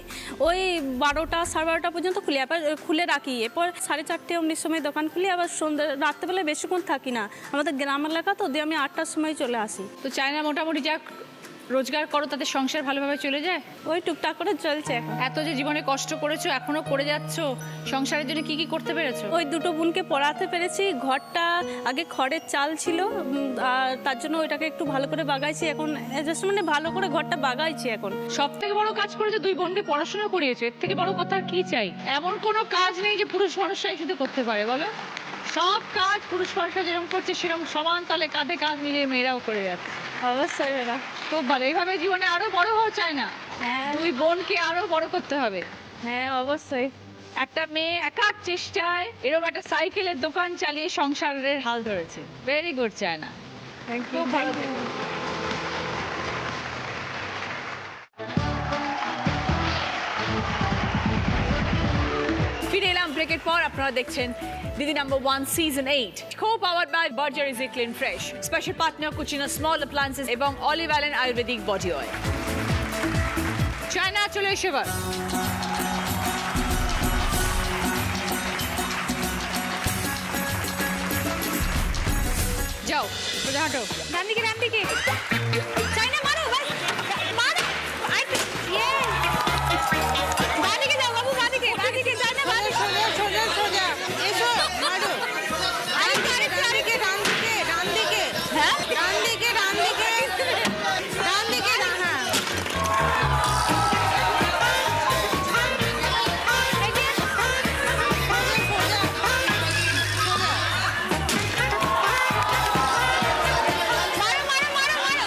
ওই 12টা 12:30 পর্যন্ত খুলি, আবার খুলে রাখি। এরপর 4:30 অমনির সময় দোকান খুলি, আবার সন্ধ্যা রাত্রেবেলায় বেশিক্ষণ থাকি না, আমাদের গ্রাম এলাকা তো। দিয়ে আমি 8টার সময় চলে আসি। তো চায় না মোটামুটি যা রোজগার করো তাতে সংসার ভালোভাবে চলে যায়? ওই টুকটাক করে চলছে এখন। এত যে জীবনে কষ্ট করেছো, এখনো করে যাচ্ছো, সংসারের জন্য কি কি করতে পেরেছো? ওই 2টো বোনকে পড়াতে পেরেছি। ঘরটা আগে খড়ের চাল ছিল, আর তার জন্য ওইটাকে একটু ভালো করে বাগাইছি। এখন মানে ভালো করে ঘরটা বাগাইছি এখন। সব থেকে বড় কাজ করেছো, 2 বোনকে পড়াশোনা করিয়েছো, এর থেকে বড় কথা আর কি চাই? এমন কোনো কাজ নেই যে পুরুষ মানুষরাই শুধু করতে পারে, বলো? সব কাজ পুরুষ মানুষরা যেরকম করছে সেরকম সমান তালে কাঁধে কাঁধ মিলিয়ে মেয়েরাও করে যাচ্ছে। অবশ্যই না, খুব ভালো। এইভাবে জীবনে আরো বড় হওয়া চায় না, 2 বোনকে আরো বড় করতে হবে। হ্যাঁ অবশ্যই। একটা মেয়ে একার চেষ্টায় এরকম একটা সাইকেলের দোকান চালিয়ে সংসারের হাল ধরেছে। ভেরি গুড চায় না, খুব ভালো। ফিরে এলাম ব্রেকের পর। আপনারা দেখছেন Didi number 1 season 8, co-powered by Berger Easy Clean Fresh, special partner Cucina Small Appliances এবং Olive Island Ayurvedic Body Oil। China চলে এসে এবার যাও, সোজা হাঁটো। ডান দিকে ডান দিকে। চাইনা মারো, বাস মারো। বাঁ দিকে যাও বাবু, বাঁ দিকে বাঁ দিকে। চাইনা মারো, সোজা সোজা সোজা এসো মারো। আরেকটু ডান দিকে ডান দিকে। হ্যাঁ ডান দিকে ডান দিকে ডান দিকে ডান। মারো মারো মারো মারো।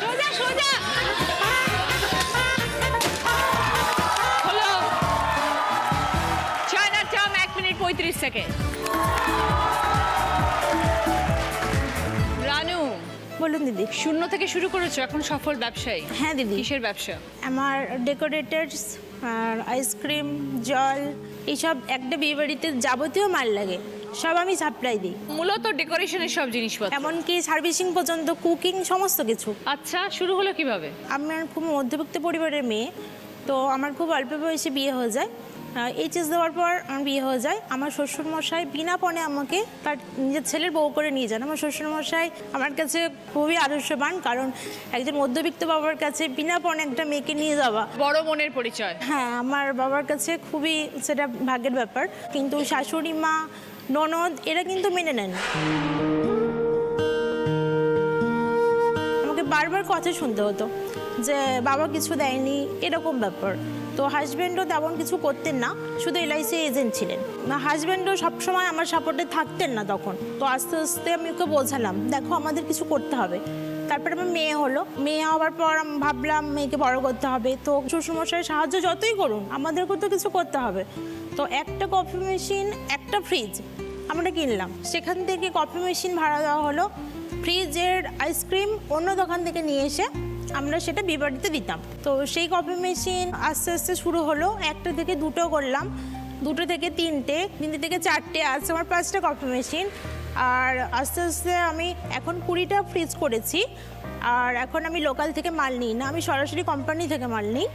সোজা সোজা। হলো চায়নার টাইম 1 মিনিট 35 সেকেন্ড। রানু, বলুন দিদি। 0 থেকে শুরু করেছো, এখন সফল ব্যবসায়ী। হ্যাঁ দিদি, কিসের ব্যবসা? আমার ডেকোরেটার্স আর আইসক্রিম, জল, এইসব একটা বিয়ে বাড়িতে যাবতীয় মাল লাগে সব আমি সাপ্লাই দিই। মূলত ডেকোরেশনের সব জিনিসপত্র, এমনকি সার্ভিসিং পর্যন্ত, কুকিং, সমস্ত কিছু। আচ্ছা, শুরু হলো কিভাবে? আমার খুব মধ্যবিত্ত পরিবারের মেয়ে, তো আমার খুব অল্প বয়সে বিয়ে হয়ে যায়। এইচএস দেওয়ার পর আমার বিয়ে হয়ে যায়। আমার শ্বশুরমশাই বিনা পণে আমাকে তার নিজের ছেলের বউ করে নিয়ে যান। আমার শ্বশুরমশাই আমার কাছে খুবই আদর্শবান, কারণ একজন মধ্যবিত্ত বাবার কাছে বিনা পণে একটা মেয়েকে নিয়ে যাওয়া বড় মনের পরিচয়। হ্যাঁ, আমার বাবার কাছে খুবই সেটা ভাগ্যের ব্যাপার। কিন্তু শাশুড়ি মা, ননদ এরা কিন্তু মেনে নেন। আমাকে বারবার কথা শুনতে হতো যে বাবা কিছু দেয়নি, এরকম ব্যাপার। তো হাজব্যান্ডও তেমন কিছু করতেন না, শুধু এলআইসি এজেন্ট ছিলেন। হাজব্যান্ডও সবসময় আমার সাপোর্টে থাকতেন না তখন। তো আস্তে আস্তে আমি ওকে বোঝালাম, দেখো আমাদের কিছু করতে হবে। তারপরে আমার মেয়ে হলো, মেয়ে হওয়ার পর আমি ভাবলাম মেয়েকে বড় করতে হবে, তো শ্বশুরমশাই সাহায্য যতই করুন আমাদেরকেও তো কিছু করতে হবে। তো একটা কফি মেশিন, একটা ফ্রিজ আমরা কিনলাম, সেখান থেকে কফি মেশিন ভাড়া দেওয়া হলো, ফ্রিজের আইসক্রিম অন্য দোকান থেকে নিয়ে এসে আমরা সেটা বিয়েবাড়িতে দিতাম। তো সেই কফি মেশিন আস্তে আস্তে শুরু হলো, একটা থেকে দুটো করলাম, দুটো থেকে তিনটে, তিনটে থেকে চারটে, আজ আমার 5টা কফি মেশিন। আর আস্তে আস্তে আমি এখন 20টা ফ্রিজ করেছি। আর এখন আমি লোকাল থেকে মাল নিই না, আমি সরাসরি কোম্পানি থেকে মাল নিই।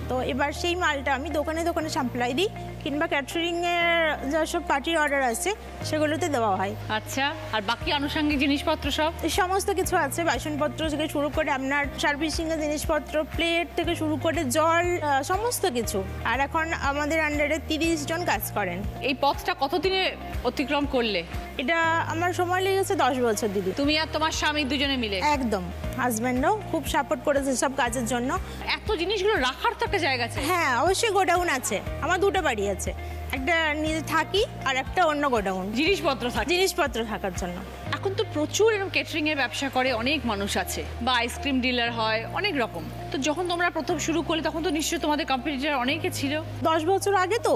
তো এবার সেই মালটা আমি দোকানে দোকানে সাপ্লাই দিই, কিংবা ক্যাটারিংয়ের যেসব পার্টির অর্ডার আছে সেগুলোতে দেওয়া হয়। আচ্ছা, আর বাকি আনুষঙ্গিক জিনিসপত্র সব? এই সমস্ত কিছু আছে, বাসনপত্র থেকে শুরু করে আপনার সার্ভিসিংয়ের জিনিসপত্র, প্লেট থেকে শুরু করে জল, সমস্ত কিছু। আর এখন আমাদের আন্ডারে 30 জন কাজ করেন। এই পথটা কতদিনে অতিক্রম করলে? এটা আমার সময় লেগেছে 10 বছর দিদি। তুমি আর তোমার স্বামী দুজনে মিলে? একদম, হাজব্যান্ডও খুব সাপোর্ট করেছে সব কাজের জন্য। এত জিনিসগুলো রাখার তো একটা জায়গা আছে? হ্যাঁ, অবশ্যই গোডাউন আছে, আমার 2টা বাড়ি আছে, একটা নিজে থাকি আর একটা অন্য গোডাউন, জিনিসপত্র থাকে? জিনিসপত্র থাকার জন্য। এখন তো প্রচুর এরকম কেটারিং এর ব্যবসা করে অনেক মানুষ আছে, বা আইসক্রিম ডিলার হয়, অনেক রকম। তো যখন তোমরা প্রথম শুরু করলে তখন তো নিশ্চয়ই তোমাদের কম্পিটিটর অনেকে ছিল? 10 বছর আগে তো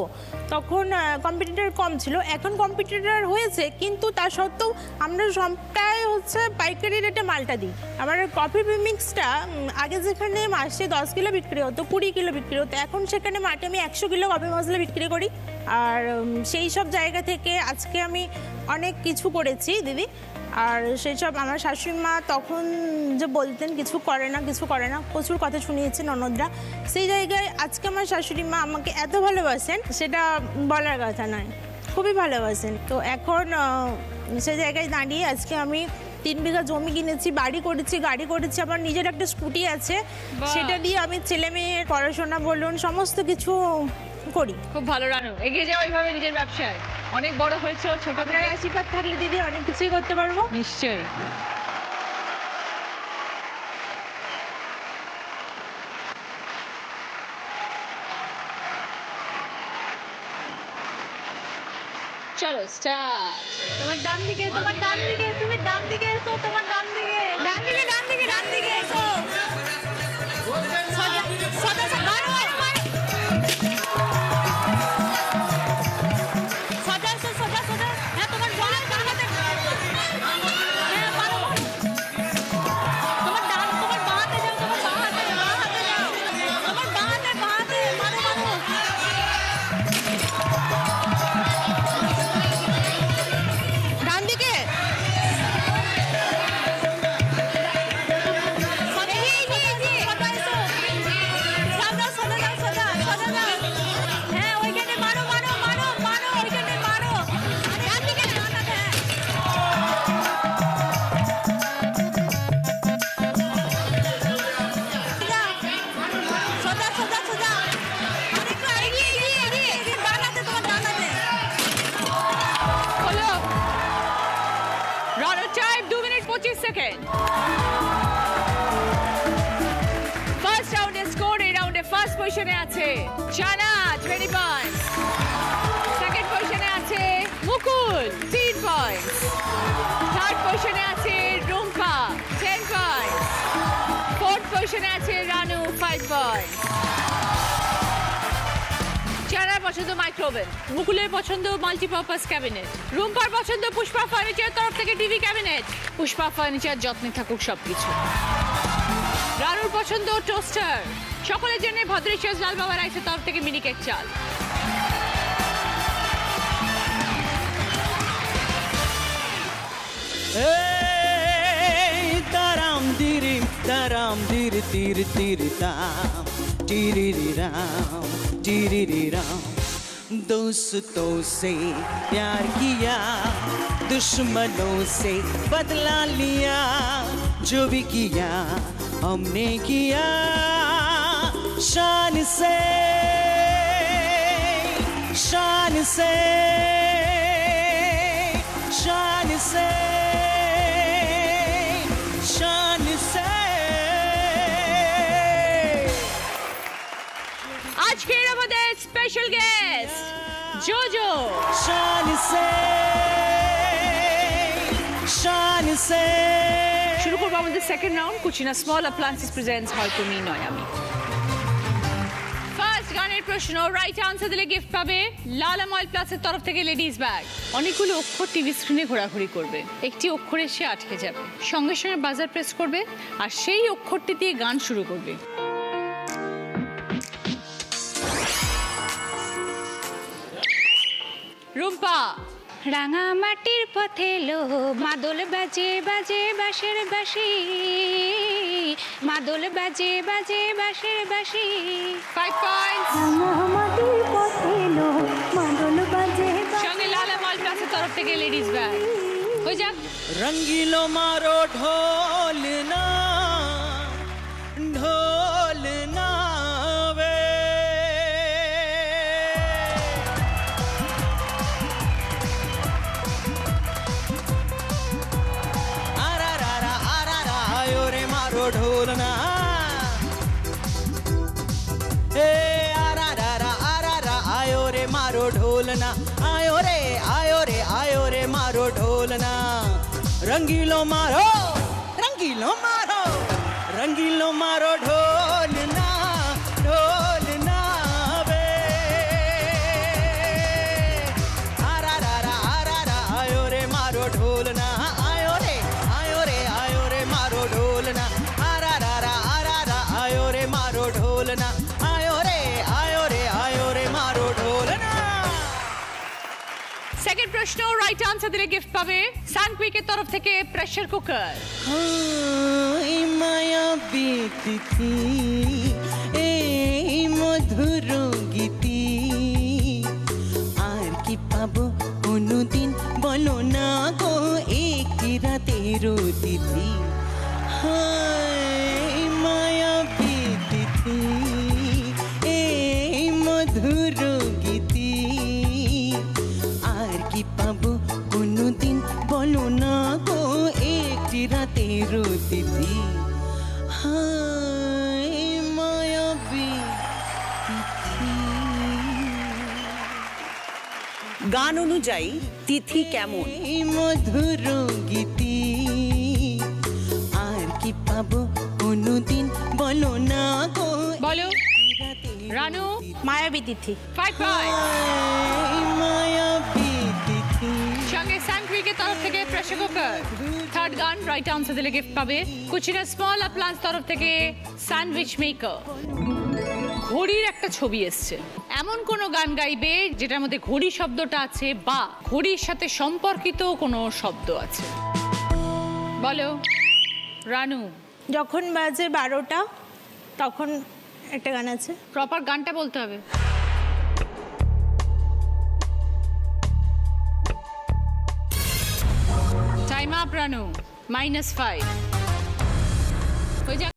তখন কম্পিটিটর কম ছিল, এখন কম্পিটিটর হয়েছে, কিন্তু তা সত্ত্বেও আমরা সবটাই পাইকারি রেটে মালটা দিই। আমার কফি মিক্সটা আগে যেখানে মাসে 10 কিলো বিক্রি হতো, 20 কিলো বিক্রি হতো, এখন সেখানে মাঠে আমি 100 কিলো কফি মশলা বিক্রি করি। আর সেই সব জায়গা থেকে আজকে আমি অনেক কিছু করেছি দিদি। আর সেই সব আমার শাশুড়ি মা তখন যে বলতেন কিছু করে না, কিছু করে না, প্রচুর কথা শুনিয়েছেন ননদরা, সেই জায়গায় আজকে আমার শাশুড়ি মা আমাকে এত ভালোবাসেন সেটা বলার কথা নয়, খুবই ভালোবাসেন। তো এখন সেই জায়গায় দাঁড়িয়ে আজকে আমি 3 বিঘা জমি কিনেছি, বাড়ি করেছি, গাড়ি করেছি, আমার নিজের একটা স্কুটি আছে, সেটা দিয়ে আমি ছেলে মেয়ের পড়াশোনা বলুন সমস্ত কিছু করি। খুব ভালো। রানু, এগিয়ে যাও এইভাবে নিজের ব্যবসায়, অনেক বড় হয়েছে, ছোট আপনার আশীর্বাদ থাকলে দিদি অনেক কিছুই করতে পারবো। নিশ্চয়ই। চলো স্টার্ট। তোমার ডান দিকে, তোমার ডান দিকে, তুমি ডান দিকে এসো, তোমার ডান দিকে, ডান দিকে, ডান দিকে, ডান দিকে এসো। সোজা, সোজা, সোজা, মারো, মারো, মারো। সোজা এসো, সোজা, সোজা। হ্যাঁ, তোমার ডান হাতে। হ্যাঁ, মারো, মারো। তোমার ডান, তোমার বাঁ হাতে যাও, তোমার বাঁ হাতে, বাঁ হাতে যাও। তোমার বাঁ হাতে, বাঁ হাতে, মারো, মারো। ডান দিকে। Ranu time 2 minute 25 second. First রাউন্ডে স্কোর, এই রাউন্ডে ফার্স্ট পজিশনে আছে জানা 20 পয়েন্টস, সেকেন্ড পজিশনে আছে মুকুল 3 পয়েন্টস, থার্ড পজিশনে আছে রুম্পা 10 পয়েন্টস, ফোর্থ পজিশনে আছে রানু 5 পয়েন্টস। জানার পছন্দ মাইক্রোওভেন, মুকুলের পছন্দ মাল্টিপারপাস ক্যাবিনেট, রুম্পার পছন্দ পুষ্পা ফার্নিচার তরফ থেকে টিভি ক্যাবিনেট। পুষ্পা ফার্নিচার যত্নে থাকুক সবকিছু। রানুর পছন্দ টোস্টার, সকলের জন্য ভদ্রেশ্বর লাল বাবা রাইসের তরফ থেকে মিনিকেট চাল। তারাম দিরিম তারাম দির তীর তীর তাম টিরিরি রাম টিরিরি রাম। दोस्तों से प्यार किया, दुश्मनों से बदला लिया, जो भी किया हमने किया शान से, शान से, शान से, शान से। আজকের আমাদের স্পেশাল গেস্ট জোজো। शान से, शान से। শুরু করবো আমাদের second round Kutchina small appliances presents হয় তুমি নয় আমি। ফার্স্ট গানের প্রশ্ন, রাইট আনসার দিলে গিফট পাবে লালা ময়েল প্লাসের তরফ থেকে লেডিস ব্যাগ। অনেকগুলো অক্ষর টিভি স্ক্রিনে ঘোরাঘুরি করবে, একটি অক্ষরে সে আটকে যাবে, সঙ্গে সঙ্গে বাজার প্রেস করবে আর সেই অক্ষরটি দিয়ে গান শুরু করবে। রুম্পা। রাঙা মাটির পথে লো মাদল বাজে বাজে বাঁশের বাঁশি, মাদল বাজে বাজে বাঁশের বাঁশি। 5 পয়েন্টস। সঙ্গে লালা ময়েল প্লাসের তরফ থেকে লেডিস ব্যাগ। হয়ে যাক। रंगीलो मारो ढोलना ढोलना वे आरा रा आयो रे मारो ढोलना ए आरा रा आयो रे मारो ढोलना आयो रे मारो ढोलना रंगीलो मारो रंगीलो मारो रंगीलो मारो ढोलना ढोलना वे आरा रा आयो रे मारो ढोलना आयो रे मारो ढोलना आरा रा आयो रे मारो ढोलना आयो रे मारो ढोलना। সেকেন্ড প্রশ্ন, রাইট আনসার দিলে গিফট পাবে সানকুইকের তরফ থেকে প্রেসার কুকার। এই মায়া বিতিথি এই মধুর গীতি আর কি পাবো কোনোদিন বলো না গো একটি রাতের অতিথি। হায় মায়া বিতিথি এই মধুর গীতি আর কি পাবো কোনোদিন বলো না গো একটি রাতের অতিথি। হায় মায়াবী তিথি। গান অনুযায়ী তিথি কেমন? এই মধুর গীতি আর কি পাবো কোনোদিন বলো না গো বলো রানু। মায়াবী তিথি। 5 পয়েন্টস। মায়াবী তিথি। সঙ্গে সানকুইকের তরফ থেকে প্রেসার কুকার। থার্ড গান, রাইট আনসার দিলে গিফট পাবে কুচিনা স্মল অ্যাপ্লায়েন্স তরফ থেকে স্যান্ডউইচ মেকার। ঘড়ির একটা ছবি এসছে, এমন কোনো গান গাইবে যেটার মধ্যে ঘড়ি শব্দটা আছে বা ঘড়ির সাথে সম্পর্কিত কোনো শব্দ আছে। বলো রানু। যখন বাজে 12টা তখন একটা গান আছে। প্রপার গানটা বলতে হবে। Time up Ranu, -5। হয়ে যাক।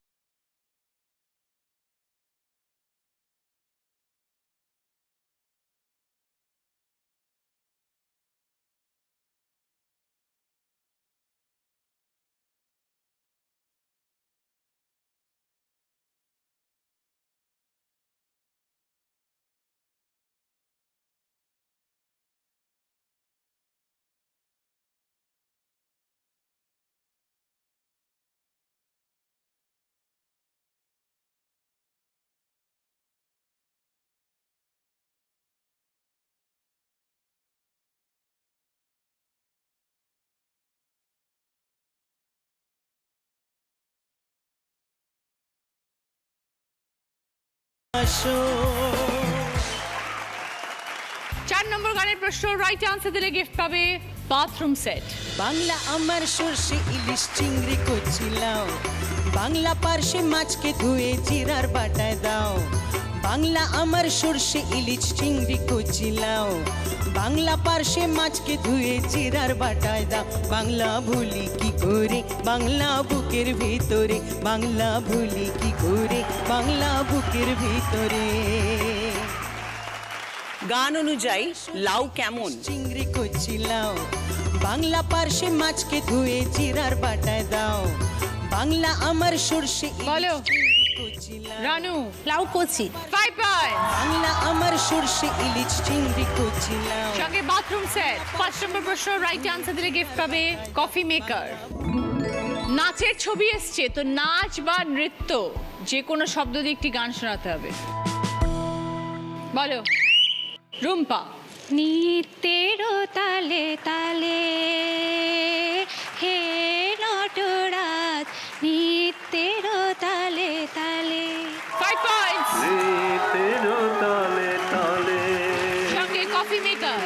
আসো 4 নম্বর গানের প্রশ্ন, রাইট আনসার দিলে গিফট পাবে বাথরুম সেট। বাংলা আমার সর্ষে ইলিশ চিংড়ি কচিলাও বাংলা পার্শে মাছকে ধুয়ে জিরার বাটায় দাও বাংলা আমার সর্ষে ইলিশ চিংড়ি কচিলাও বাংলা পার্শে মাছকে ধুয়ে জিরার বাটায় দাও বাংলা ভুলি কি করে বাংলা বুকের ভিতরে বাংলা ভুলি কি করে বাংলা বুকের ভিতরে। গান অনুযায়ী লাউ কেমন? চিংড়ি কচিলাও বাংলা পার্শে মাছকে ধুয়ে জিরার বাটায় দাও বাংলা আমার সর্ষে বলো কচিলাও রানু। লাউ কচি। 5 পয়েন্ট। বাংলা আমার সর্ষে ইলিশ চিংড়ি কচিলাও সঙ্গে বাথরুম সেট। 5 নম্বর প্রশ্ন, রাইট আনসার দিলে গিফট পাবে কফি মেকার। নাচের ছবি এসছে, তো নাচ বা নৃত্য যে কোনো শব্দ দিয়ে একটি গান শোনাতে হবে। বলো রুম্পা। নিত্যের তালে তালে হে নটরাজ, নিত্যের তালে তালে। 5 পয়েন্টস। তেরো তালে তালে সঙ্গে কফি মেকার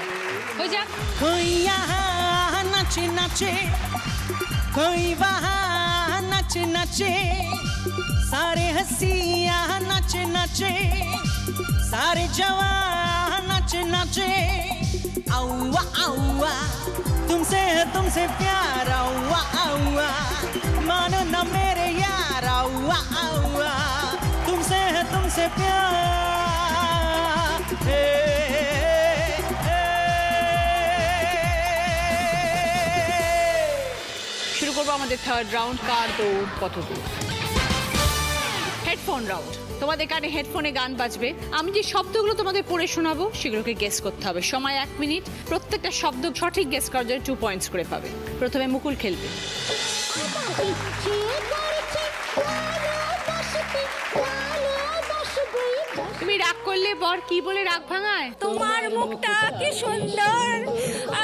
হয়ে যাক। कोई यहाँ नाचे नाचे, कोई वहाँ नाचे नाचे, सारे हंसी यहाँ नाचे नाचे, सारे जवान नाचे नाचे। आउआ आउआ तुमसे प्यार, आउआ आउआ मानो ना मेरे यार, आउआ आउआ तुमसे प्यार। हे শুরু করবো আমাদের থার্ড রাউন্ড, কার দৌড় কত দূর। Headphone round. তোমাদের কানে হেডফোনে গান বাজবে, আমি যে শব্দগুলো তোমাদের পড়ে শোনাবো সেগুলোকে গেস করতে হবে। সময় 1 মিনিট, প্রত্যেকটা শব্দ সঠিক গেস করার জন্য 2 পয়েন্টস করে পাবে। প্রথমে মুকুল খেলবে। তুমি রাগ করলে বর কি বলে রাগ ভাঙায়? তোমার মুখটা কি সুন্দর,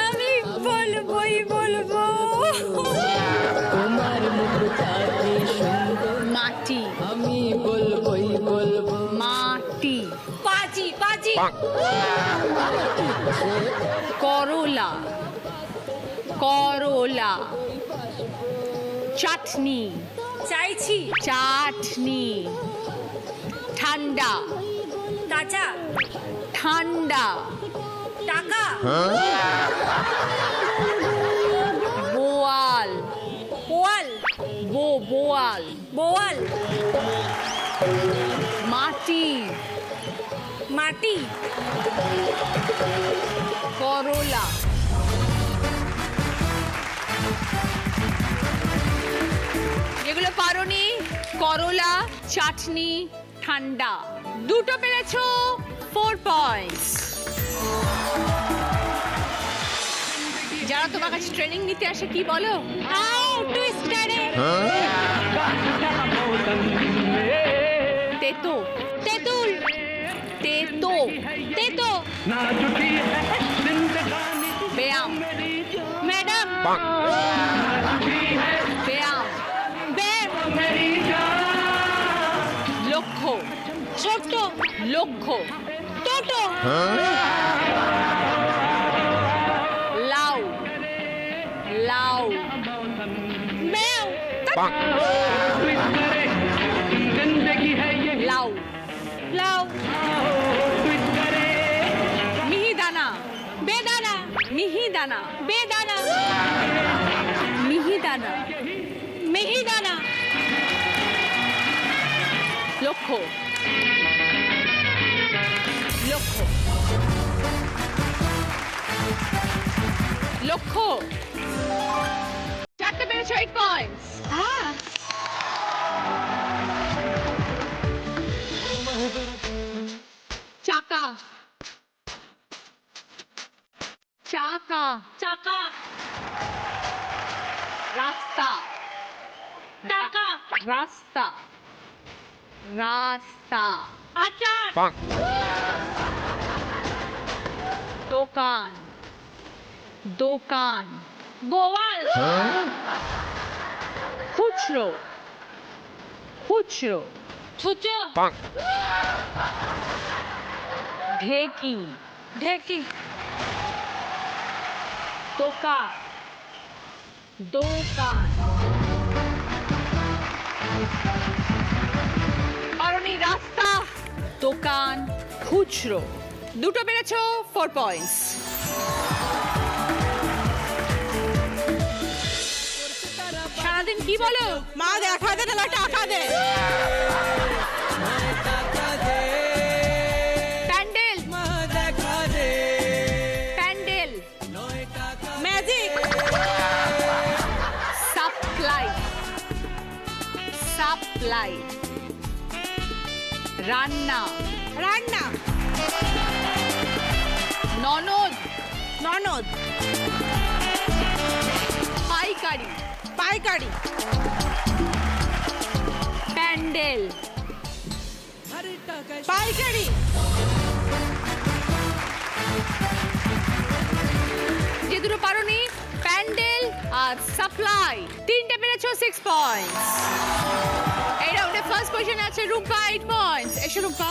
আমি বলবোই বলবো। মাটি। আমি বলবোই বলবো। মাটি। বাজি বাজি। করলা। করলা। চাটনি। চাইছি। চাটনি। ঠান্ডা। কাঁচা। ঠান্ডা। টাকা। বোয়াল। পোয়াল। বোয়াল। বোয়াল। মাটি। মাটি। করলা। যেগুলো পারোনি, করলা, চাটনি, ঠান্ডা। দুটো পেরেছো, 4 পয়েন্টস। যারা তোমার কাছে ট্রেনিং নিতে আসে কি বলো? তেতো। তেঁতুল। তেতো। তেতো। ব্যায়াম। ম্যাডাম। ব্যায়াম। লক্ষ্য। ছোট্ট। লক্ষ্য। টোটো। লাউ। লাউ। ম্যাও। লাউ। লাউ। মিহিদানা। বেদানা। মিহিদানা। বেদানা। মিহিদানা। মিহিদানা। লক্ষ্য। লক্ষ্য। লক্ষ্য। 4টে পেরেছো, 8 পয়েন্টস। চাকা। চাকা। চাকা। রাস্তা। টাকা। রাস্তা। রাস্তা। আচার। দোকান। দোকান। বোয়াল। খুচরো। খুচরো। ছুচো। ঢেকি। ঢেকি। দোকান। দোকান। পারোনি, রাস্তা, দোকান, খুচরো। দুটো পেরেছো, 4 পয়েন্টস। সারাদিন কি বলো? মা দেখা দে না টাকা দে। প্যান্ডেল। মা দেখা দে। প্যান্ডেল। ম্যাজিক। সাপ্লাই। সাপ্লাই। রান্না। রান্না। ননদ। ননদ। পাইকারি। পাইকারি। প্যান্ডেল। পাইকারি। যে দুটো পারোনি, প্যান্ডেল আর সাপ্লাই, তিনটে পেরেছো 6 পয়েন্টস। এই রাউন্ডে ফার্স্ট পজিশনে আছে রূপা 8 পয়েন্টস। এসো রূপা।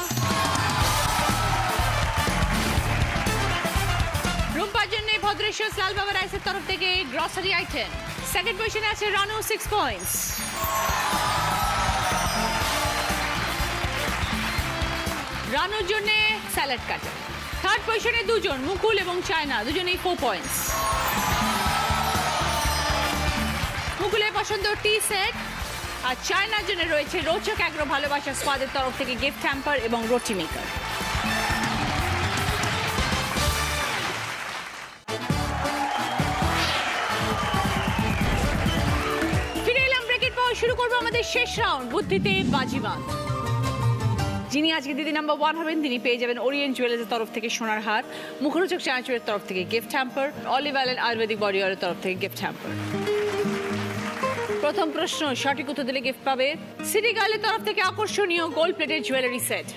রূপার জন্য ভদ্রেশ্বর লাল বাবা রাইসের তরফ থেকে গ্রসারি আইটেম। সেকেন্ড পজিশনে আছে রানু 6 পয়েন্টস। রানুর জন্য স্যালাড কাটার। থার্ড পজিশনে দুজন, মুকুল এবং চায়না, দুজনেই 4 পয়েন্টস। মুকুলের পছন্দ টি সেট, আর চায়নার জন্য রয়েছে রোচক অ্যাগ্রো ভালোবাসা স্কোয়াডের তরফ থেকে গিফট হ্যাম্পার এবং রুটি মেকার। ফিরে এলাম ব্রেকের পর, শুরু করবো আমাদের শেষ রাউন্ড, বুদ্ধিতে বাজিমাত। যিনি আজকে দিদি নাম্বার 1 হবেন তিনি পেয়ে যাবেন ওরিয়েন্ট জুয়েলার্সের তরফ থেকে সোনার হার, মুখরোচক চানাচুরের তরফ থেকে gift hamper, olive oil ayurvedic body অয়েলের তরফ থেকে গিফট হ্যাম্পার। প্রথম প্রশ্ন সঠিক উত্তর দিলে গিফট পাবে সিটি গার্লের তরফ থেকে আকর্ষণীয় গোল্ড প্লেটের জুয়েলারি সেট।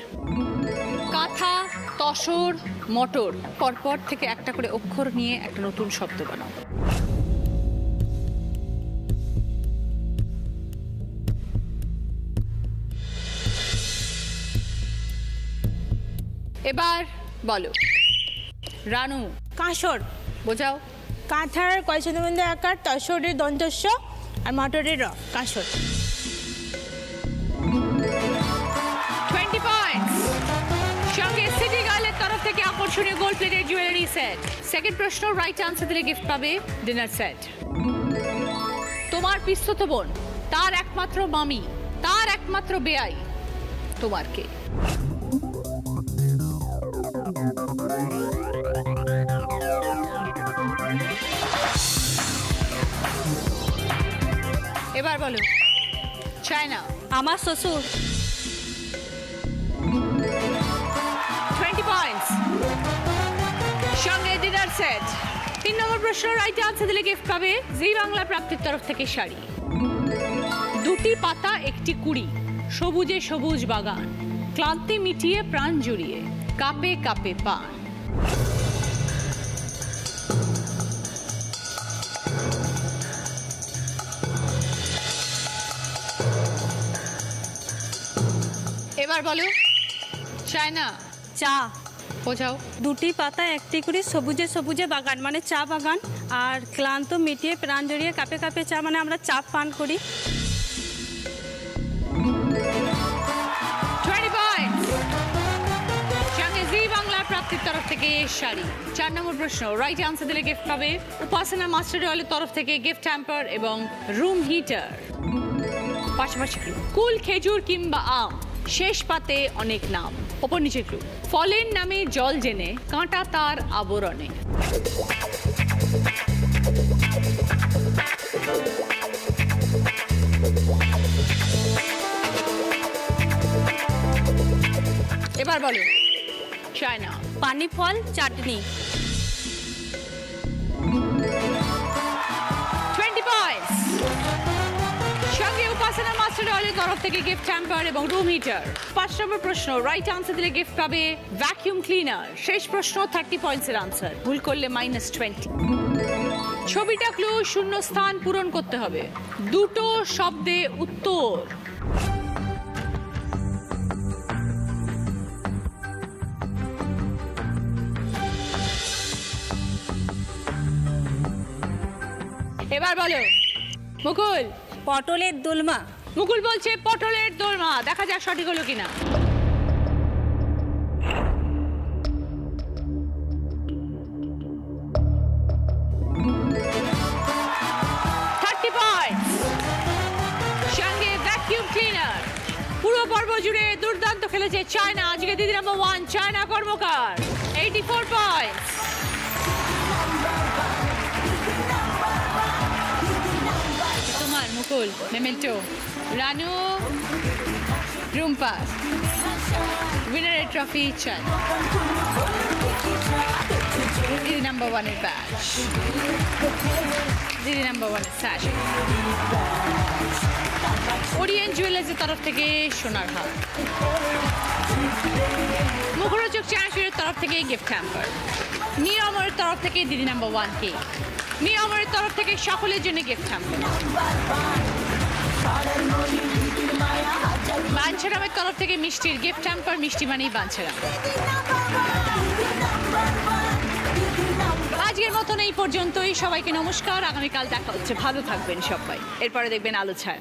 কাঁথা, তসর, মটর, পরপর থেকে একটা করে অক্ষর নিয়ে একটা নতুন শব্দ বানাও। এবার বলো। রানু। কাঁসর। বোঝাও। কাঁথার কয়চন্দ্রবিন্দু আকার, তসরের দন্তস্য আর মটরের র, কাঁসর। 20 পয়েন্টস। সঙ্গে সিটি গার্লের তরফ থেকে আকর্ষণীয় গোল্ড প্লেটের জুয়েলারি সেট। সেকেন্ড প্রশ্ন রাইট আনসার দিলে গিফট পাবে ডিনার সেট। তোমার পিস্তত বোন, তার একমাত্র মামি, তার একমাত্র বেয়াই, তোমার কে? এবার বলো। চায়না। আমার শ্বশুর। 20 পয়েন্টস। সঙ্গে ডিনার সেট। 3 নম্বর প্রশ্ন রাইট আনসার দিলে গিফট পাবে জি বাংলা প্রাপ্তির তরফ থেকে শাড়ি। দুটি পাতা একটি কুড়ি, সবুজে সবুজ বাগান, ক্লান্তি মিটিয়ে প্রাণ জুড়িয়ে, কাপে কাপে পান। এবার বলো। চায়না। চা। বোঝাও। দুটি পাতা একটি করে সবুজে সবুজে বাগান মানে চা বাগান, আর ক্লান্ত মিটিয়ে প্রাণ জড়িয়ে কাপে কাপে চা মানে আমরা চা পান করি। 20 পয়েন্টস। সঙ্গে জি বাংলা প্রাপ্তির তরফ থেকে শাড়ি। 4 নম্বর প্রশ্ন রাইট আনসার দিলে গিফট পাবে উপাসনা মাস্টার অয়েলের তরফ থেকে গিফট হ্যাম্পার এবং রুম হিটার। পাশাপাশি কুল, খেজুর কিংবা আম, শেষ পাতে অনেক নাম। ওপর নিচে ক্লু। ফলের নামে জল জেনে, কাঁটা তার আবরণে। এবার বলো। চায়না। পানি ফল, চাটনি। 20 পয়েন্টস। সঙ্গে উপাসনা মাস্টার অয়েলের তরফ থেকে গিফট হ্যাম্পার এবং রুম হিটার। 5 নম্বর প্রশ্ন রাইট আনসার দিলে গিফট পাবে ভ্যাকিউম ক্লিনার। শেষ প্রশ্ন 30 পয়েন্টসের আনসার, ভুল করলে -20। ছবিটা ক্লু, শূন্য স্থান পূরণ করতে হবে। দুটো শব্দে উত্তর। এবার বলো। মুকুল। পটলের দোলমা। মুকুল বলছে পটলের দোলমা, দেখা যাক সঠিক হলো কিনা। সঙ্গে ভ্যাকিউম ক্লিনার। পুরো পর্ব জুড়ে দুর্দান্ত খেলেছে চায়না। আজকে দিদি নাম্বার 1 চায়না কর্মকার, 84 পয়েন্টস। তোমার মুকুল, মেমেন্টো, রানু, রুম্পা, উইনারের ট্রফি চায়না। দিদি নাম্বার ওয়ানের ব্যাচ, দিদি নাম্বার ওয়ানের স্যাশে, ওরিয়েন্ট জুয়েলার্সের তরফ থেকে সোনার হার, মুখরোচক চানাচুরের তরফ থেকে গিফট হ্যাম্পার, নিয়মের তরফ থেকে দিদি নাম্বার ওয়ান কেক, নিয়মের তরফ থেকে সকলের জন্য গিফট হ্যাম্পার, বাঞ্ছারামের তরফ থেকে মিষ্টির গিফট হ্যাম্পার, মিষ্টি মানেই বাঞ্ছারাম। আজকের মতন এই পর্যন্তই, সবাইকে নমস্কার, আগামীকাল দেখা হচ্ছে, ভালো থাকবেন সবাই, এরপরে দেখবেন আলো ছায়া।